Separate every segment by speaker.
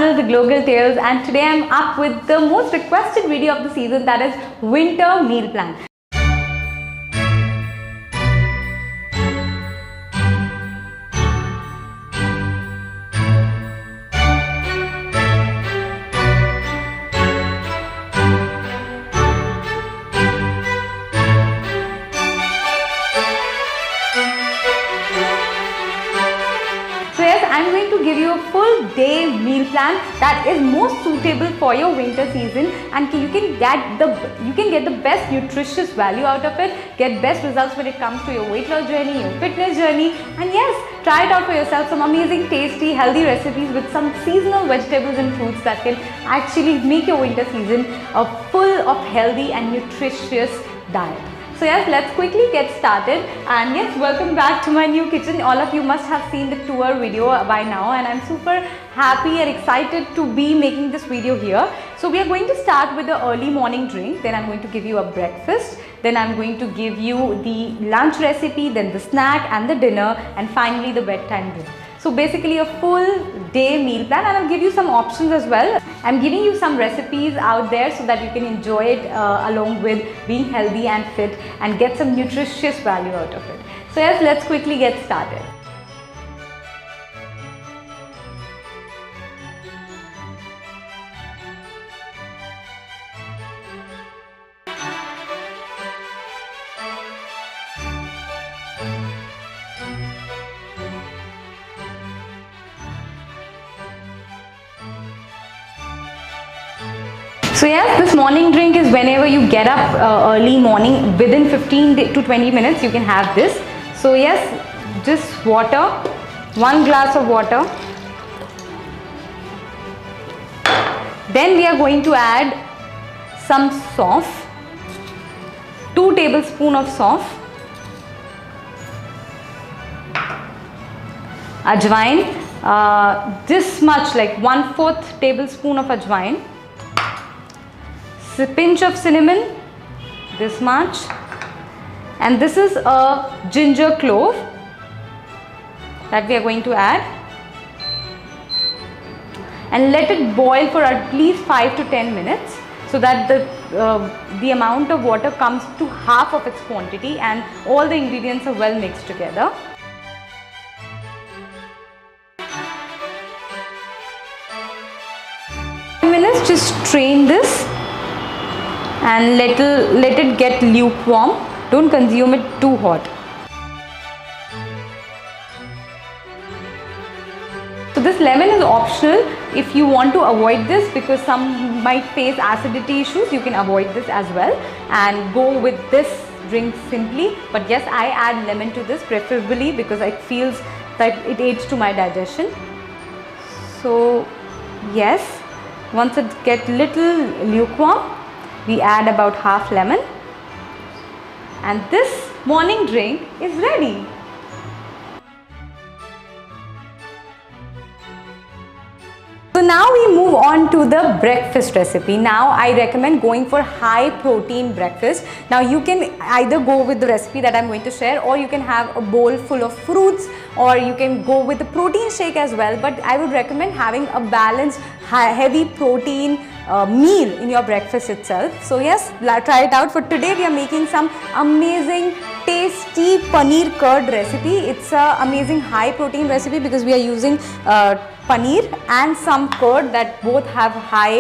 Speaker 1: channel, The Global Tales, and today I'm up with the most requested video of the season, that is winter meal plan. I'm going to give you a full day meal plan that is most suitable for your winter season, and you can get the best nutritious value out of it, get best results when it comes to your weight loss journey, your fitness journey, and yes, try it out for yourself. Some amazing, tasty, healthy recipes with some seasonal vegetables and fruits that can actually make your winter season a full of healthy and nutritious diet. So yes, let's quickly get started, and yes, welcome back to my new kitchen. All of you must have seen the tour video by now, and I'm super happy and excited to be making this video here. So we are going to start with the early morning drink, then I'm going to give you a breakfast, then I'm going to give you the lunch recipe, then the snack and the dinner, and finally the bedtime drink. So basically a full day meal plan, and I'll give you some options as well. I'm giving you some recipes out there so that you can enjoy it along with being healthy and fit and get some nutritious value out of it. So yes, let's quickly get started. So yes, this morning drink is whenever you get up early morning, within 15 to 20 minutes you can have this. So yes, just water, 1 glass of water. Then we are going to add some sauf, 2 tablespoons of sauf, ajwain, this much, like 1/4 tablespoon of ajwain, a pinch of cinnamon, this much, and this is a ginger clove that we are going to add, and let it boil for at least 5 to 10 minutes so that the amount of water comes to half of its quantity and all the ingredients are well mixed together. Minutes, just strain this and let it get lukewarm. Don't consume it too hot. So this lemon is optional if you want to avoid this, because some might face acidity issues. You can avoid this as well and go with this drink simply. But yes, I add lemon to this preferably because it feels that it aids to my digestion. So yes, once it gets little lukewarm, we add about half lemon, and this morning drink is ready. So now we move on to the breakfast recipe. Now I recommend going for high protein breakfast. Now you can either go with the recipe that I'm going to share, or you can have a bowl full of fruits, or you can go with the protein shake as well. But I would recommend having a balanced heavy protein meal in your breakfast itself. So yes, try it out. For today we are making some amazing tasty paneer curd recipe. It's a amazing high protein recipe because we are using paneer and some curd that both have high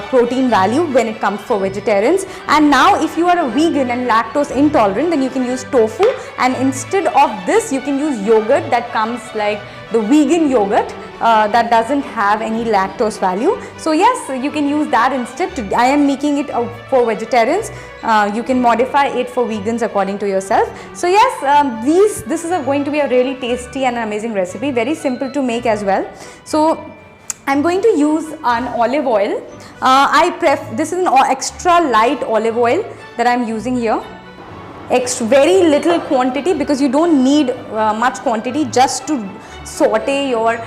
Speaker 1: protein value when it comes for vegetarians. And now if you are a vegan and lactose intolerant, then you can use tofu, and instead of this you can use yogurt that comes like the vegan yogurt that doesn't have any lactose value. So yes, you can use that instead. I am making it for vegetarians. You can modify it for vegans according to yourself. So yes, this is going to be a really tasty and amazing recipe, very simple to make as well. So I'm going to use an olive oil. This is an extra light olive oil that I'm using here. Very little quantity because you don't need much quantity, just to saute your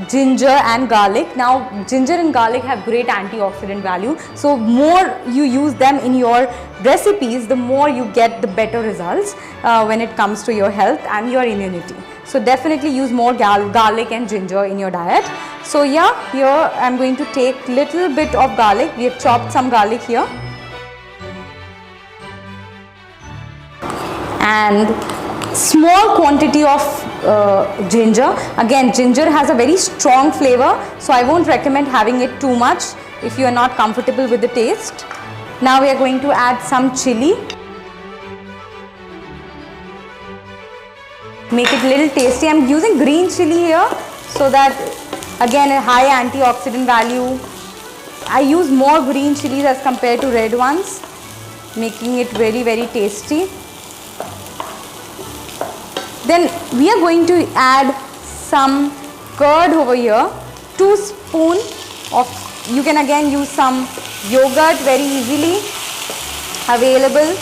Speaker 1: ginger and garlic. Now ginger and garlic have great antioxidant value, so more you use them in your recipes, the more you get the better results when it comes to your health and your immunity. So definitely use more garlic and ginger in your diet. So yeah, here I'm going to take little bit of garlic. We have chopped some garlic here. And small quantity of ginger. Again, ginger has a very strong flavor, so I won't recommend having it too much if you are not comfortable with the taste. Now we are going to add some chili. Make it a little tasty. I'm using green chili here so that, again, a high antioxidant value. I use more green chilies as compared to red ones, making it very, very tasty. Then we are going to add some curd over here, 2 spoons of, you can again use some yogurt, very easily available.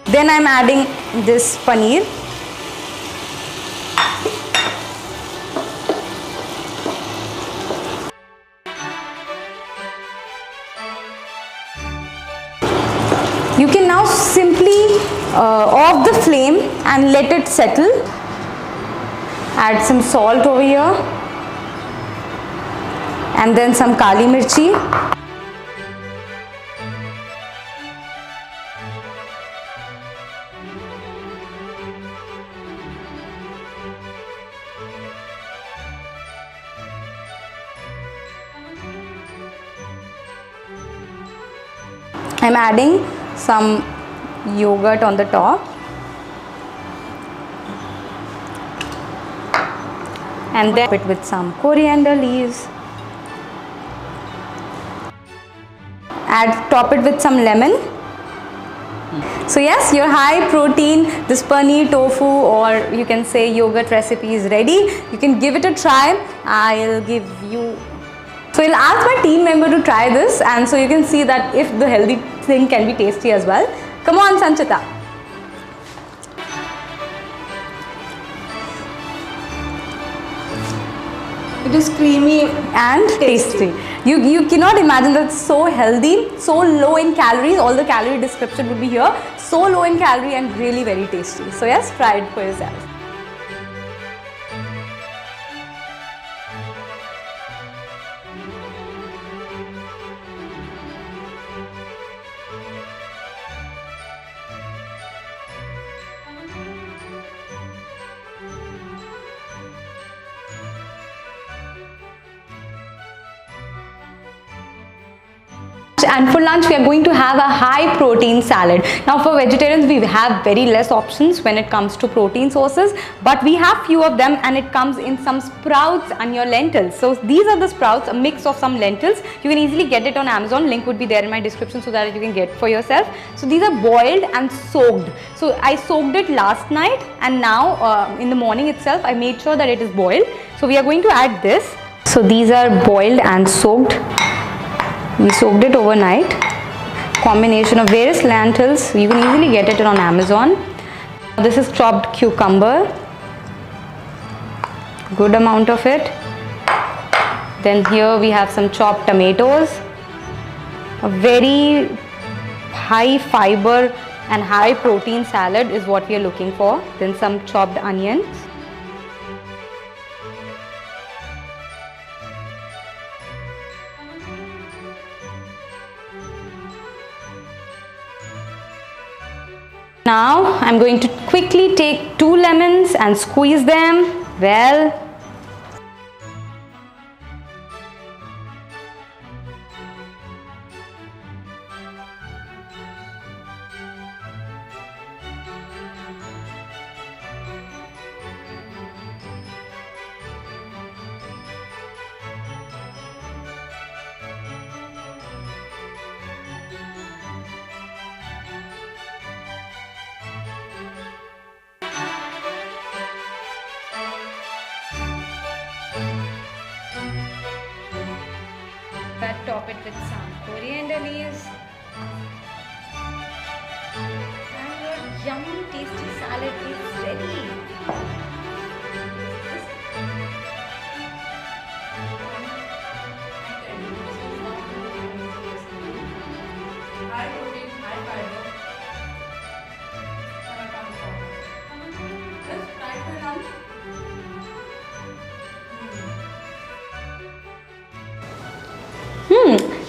Speaker 1: Then I am adding this paneer. You can now simply off the flame and let it settle. Add some salt over here and then some kali mirchi. I'm adding some yogurt on the top and then it with some coriander leaves. Top it with some lemon. So yes, your high protein, this paneer tofu, or you can say yogurt recipe is ready. You can give it a try. So I'll ask my team member to try this, and so you can see that if the healthy thing can be tasty as well. Come on, Sanchita.
Speaker 2: It is creamy
Speaker 1: and tasty. You cannot imagine that it's so healthy, so low in calories. All the calorie description would be here. So low in calorie and really very tasty. So yes, try it for yourself. And for lunch we are going to have a high protein salad. Now for vegetarians we have very less options when it comes to protein sources, but we have few of them, and it comes in some sprouts and your lentils. So these are the sprouts, a mix of some lentils. You can easily get it on Amazon. Link would be there in my description so that you can get for yourself. So these are boiled and soaked. So I soaked it last night, and now in the morning itself I made sure that it is boiled. So we are going to add this. So these are boiled and soaked. We soaked it overnight. Combination of various lentils. You can easily get it on Amazon. This is chopped cucumber. Good amount of it. Then here we have some chopped tomatoes. A very high fiber and high protein salad is what we are looking for. Then some chopped onions. Now I'm going to quickly take 2 lemons and squeeze them well. Top it with some coriander leaves, and your yummy tasty salad is ready.
Speaker 2: high protein, high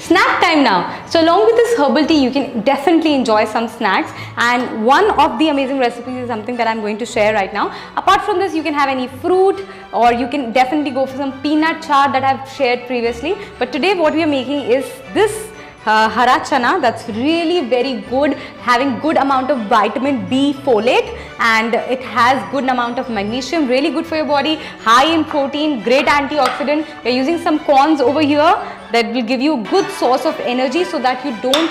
Speaker 1: snack time now. So along with this herbal tea, you can definitely enjoy some snacks, and one of the amazing recipes is something that I'm going to share right now. Apart from this, you can have any fruit, or you can definitely go for some peanut chaat that I've shared previously. But today what we are making is this hara chana that's really very good, having good amount of vitamin B folate, and it has good amount of magnesium, really good for your body, high in protein, great antioxidant. We're using some corns over here that will give you a good source of energy, so that you don't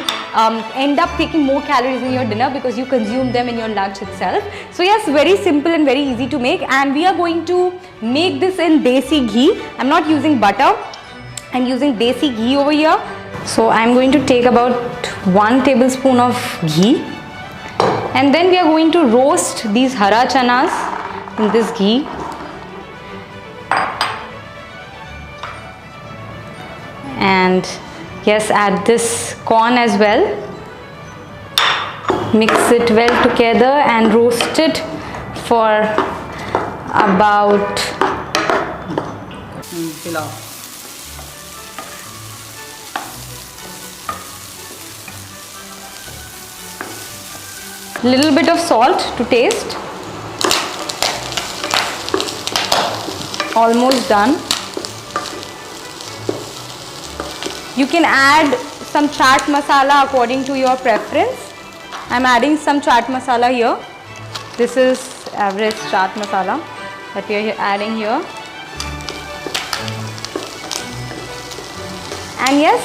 Speaker 1: end up taking more calories in your dinner because you consume them in your lunch itself. So yes, very simple and very easy to make, and we are going to make this in desi ghee. I'm not using butter, I'm using desi ghee over here. So I'm going to take about 1 tablespoon of ghee, and then we are going to roast these hara chanas in this ghee. And yes, add this corn as well. Mix it well together and roast it for about little bit of salt to taste. Almost done. You can add some chaat masala according to your preference. I'm adding some chaat masala here. This is average chaat masala that we are adding here. And yes,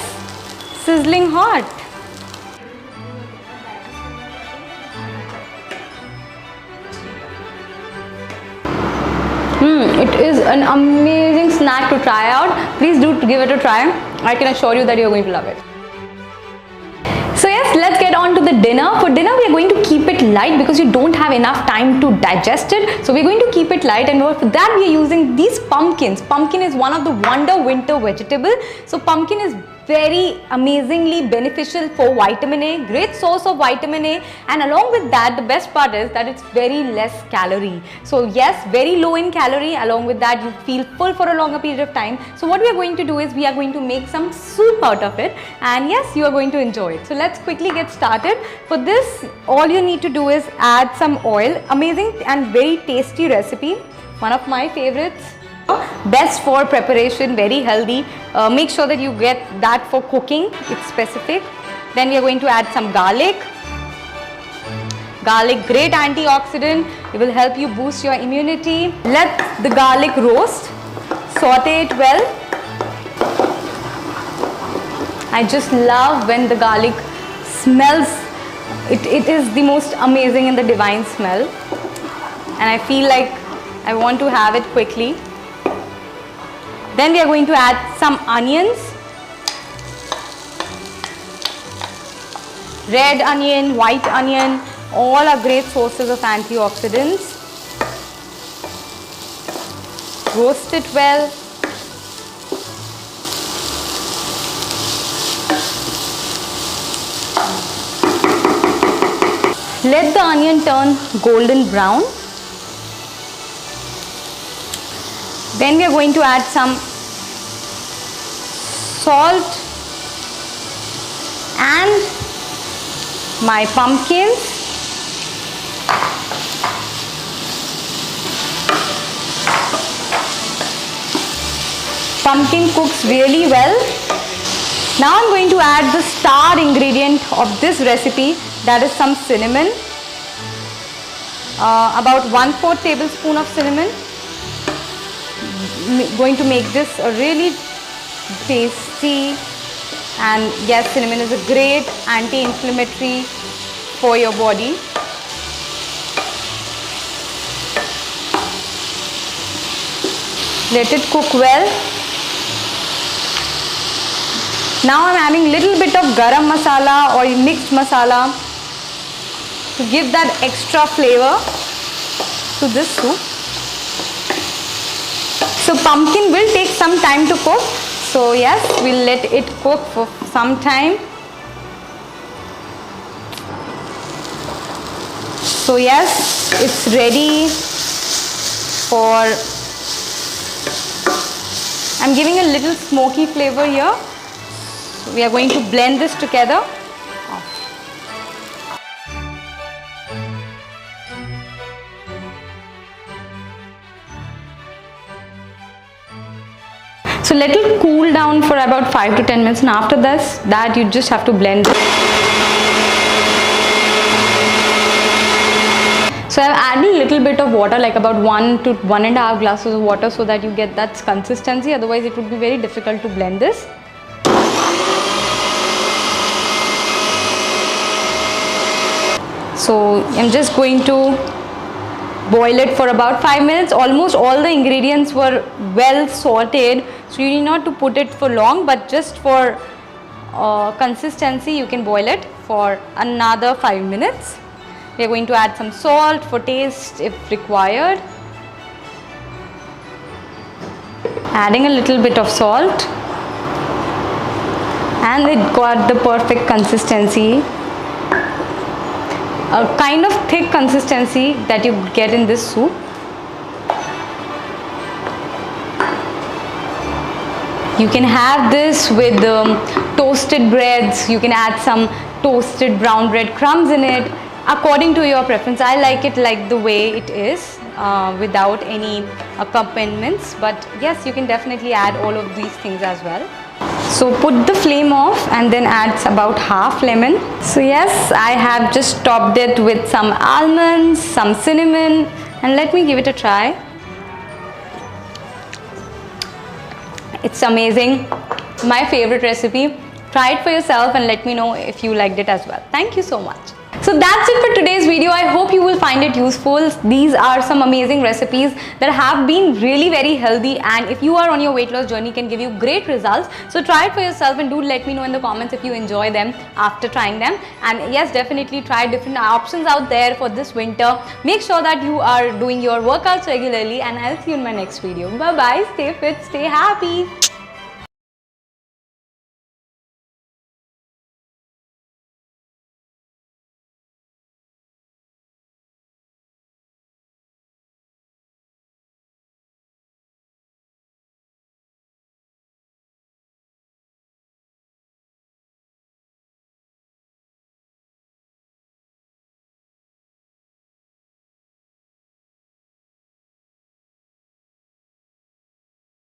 Speaker 1: sizzling hot. It is an amazing snack to try out. Please do give it a try. I can assure you that you're going to love it. So yes, let's get on to the dinner. For dinner, we are going to keep it light because you don't have enough time to digest it. So we're going to keep it light, and for that we are using these pumpkins. Pumpkin is one of the wonder winter vegetable. So pumpkin is very amazingly beneficial for vitamin A, great source of vitamin A, and along with that, the best part is that it's very less calorie. So yes, very low in calorie. Along with that, you feel full for a longer period of time. So what we are going to do is we are going to make some soup out of it, and yes, you are going to enjoy it. So let's quickly get started. For this, all you need to do is add some oil. Amazing and very tasty recipe, one of my favorites. Best for preparation, very healthy. Make sure that you get that for cooking, it's specific. Then we are going to add some garlic. Garlic, great antioxidant. It will help you boost your immunity. Let the garlic roast. Saute it well. I just love when the garlic smells. It is the most amazing and the divine smell. And I feel like I want to have it quickly. Then we are going to add some onions, red onion, white onion, all are great sources of antioxidants. Roast it well. Let the onion turn golden brown. Then we are going to add some salt and my pumpkins. Pumpkin cooks really well. Now I'm going to add the star ingredient of this recipe, that is some cinnamon. About 1/4 tablespoon of cinnamon. Going to make this a really tasty, and yes, cinnamon is a great anti-inflammatory for your body. Let it cook well. Now I'm adding little bit of garam masala or mixed masala to give that extra flavor to this soup. So pumpkin will take some time to cook. So yes, we'll let it cook for some time. So yes, it's ready for, I'm giving a little smoky flavor here. So we are going to blend this together. So let it cool down for about 5 to 10 minutes, and after this, you just have to blend it. So I've added a little bit of water, like about 1 to 1.5 glasses of water, so that you get that consistency. Otherwise, it would be very difficult to blend this. So I'm just going to boil it for about 5 minutes. Almost all the ingredients were well sauteed, so you need not to put it for long, but just for consistency you can boil it for another 5 minutes. We are going to add some salt for taste if required. Adding a little bit of salt, and it got the perfect consistency. A kind of thick consistency that you get in this soup. You can have this with toasted breads. You can add some toasted brown bread crumbs in it, according to your preference. I like it like the way it is, without any accompaniments, but yes, you can definitely add all of these things as well. So put the flame off and then add about half lemon. So yes, I have just topped it with some almonds, some cinnamon, and let me give it a try. It's amazing. My favorite recipe. Try it for yourself and let me know if you liked it as well. Thank you so much. So that's it for today's video. I hope you will find it useful. These are some amazing recipes that have been really very healthy, and if you are on your weight loss journey, can give you great results. So try it for yourself and do let me know in the comments if you enjoy them after trying them. And yes, definitely try different options out there for this winter. Make sure that you are doing your workouts regularly, and I'll see you in my next video. Bye bye. Stay fit, stay happy.